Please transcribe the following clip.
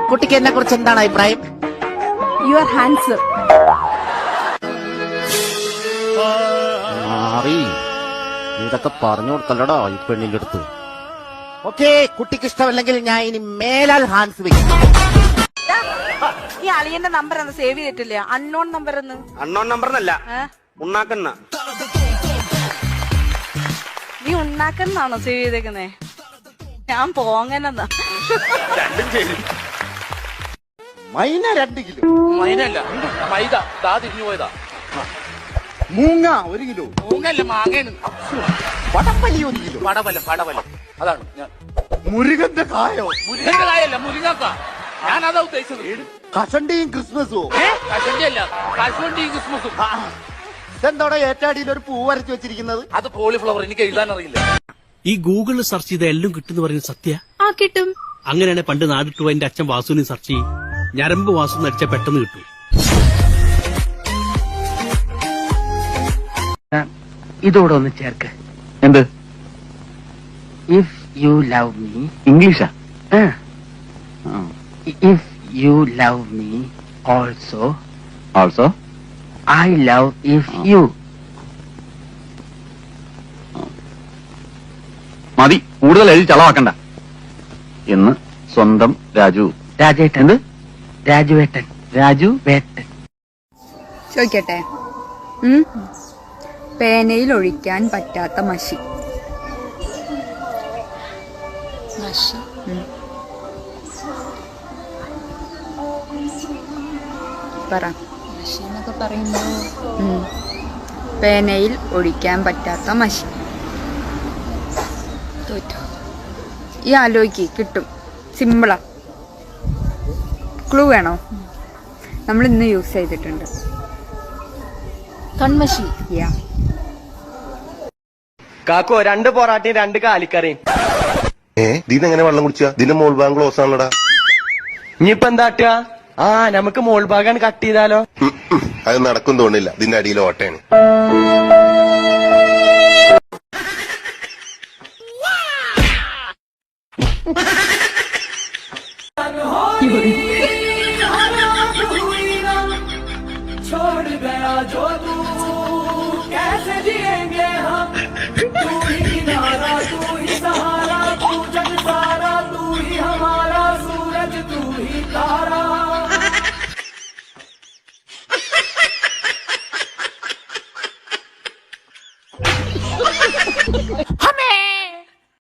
കുട്ടിക്ക് എന്നെ കുറിച്ച് എന്താണ് അഭിപ്രായം? You are handsome. ഇതൊക്കെ പറഞ്ഞു കൊടുക്കല്ലടാ ഈ പെണ്ണിന്റെ അടുത്ത്. ഓക്കെ, കുട്ടിക്ക് ഇഷ്ടമല്ലെങ്കിൽ ഞാൻ ഇനി മേലാൽ ഹാൻസ് വെക്കും. ഈ അളിയന്റെ നമ്പർ ഒന്ന് സേവ് ചെയ്തിട്ടില്ല. അൺനോൺ നമ്പർ എന്ന്. അണ്ണോൺ നമ്പറിനല്ല, ഉണ്ണാക്കണ്ണ. നീ ഉണ്ടാക്കുന്നാണോ സേവ് ചെയ്തേക്കുന്നേ? ഞാൻ പോങ്ങനെന്നാ. മൈന 2 കിലോ. മൈനല്ല, മൈദ. ദാ തിരിഞ്ഞു പോയതാ. മൂങ്ങ 1 കിലോ. മൂങ്ങല്ല, മാങ്ങയാണ്. വടംവലി 1 കിലോ. പടവലം, പടവലം. അതാണ് ഞാൻ. മുരുകന്റെ കായോ? മുരുകന്റെ കായല്ല, മുരുങ്ങക്ക. ഞാൻ അതാ ഉദ്ദേശിച്ചത്. കഷണ്ടിയും ക്രിസ്മസും. കശണ്ടിയല്ല, കശുവണ്ടിയും ക്രിസ്മസും. ഇതെന്തോടെ ഏറ്റാടിയിൽ ഒരു പൂ വരച്ചു വെച്ചിരിക്കുന്നത്? അത് കോളിഫ്ലവർ. എനിക്ക് എഴുതാൻ അറിയില്ല. ഈ ഗൂഗിളിൽ സെർച്ച് ചെയ്ത എല്ലാം കിട്ടുന്ന പറയുന്നത് സത്യ? കിട്ടും. അങ്ങനെയാണ് പണ്ട് നാടിട്ടു എന്റെ അച്ഛൻ വാസുവിനെ സെർച്ച് ചെയ്യും. ഞരമ്പ് വാസു അടിച്ചാൽ പെട്ടെന്ന് കിട്ടും. ഇതോടെ ഒന്ന് ചേർക്ക്. എന്ത്? If you love me. ഇംഗ്ലീഷാ? If you love me also also I love if you. മതി, കൂടുതൽ എഴുതി ചളവാക്കണ്ട. എന്ന് സ്വന്തം രാജു. രാജേട്ടൻ. എന്ത്? രാജുവേട്ടൻ. രാജു വേട്ടൻ. ചോദിക്കട്ടെ, പേനയിൽ ഒഴിക്കാൻ പറ്റാത്ത മഷി. പറ. പേനയിൽ ഒഴിക്കാൻ പറ്റാത്ത മഷി. ഈ ആലോചിക്ക്, കിട്ടും. സിമ്പിളാ. ക്ലൂ വേണോ? നമ്മൾ ഇന്ന് യൂസ് ചെയ്തിട്ടുണ്ട്. കൺമഷി. യാ. കാക്കോ 2 പൊറാട്ടയും 2 കാലിക്കറിയും. ദിനെങ്ങനെ വെള്ളം കുടിച്ചാ? ദിനം മോൾ ഭാഗം ക്ലോസ് ആണല്ലടാ. ഇനിയിപ്പ എന്താട്ടുക? നമുക്ക് മോൾ ഭാഗമാണ് കട്ട് ചെയ്താലോ? അത് നടക്കും തോന്നില്ല, ഇതിന്റെ അടിയിൽ ഓട്ടയാണ്.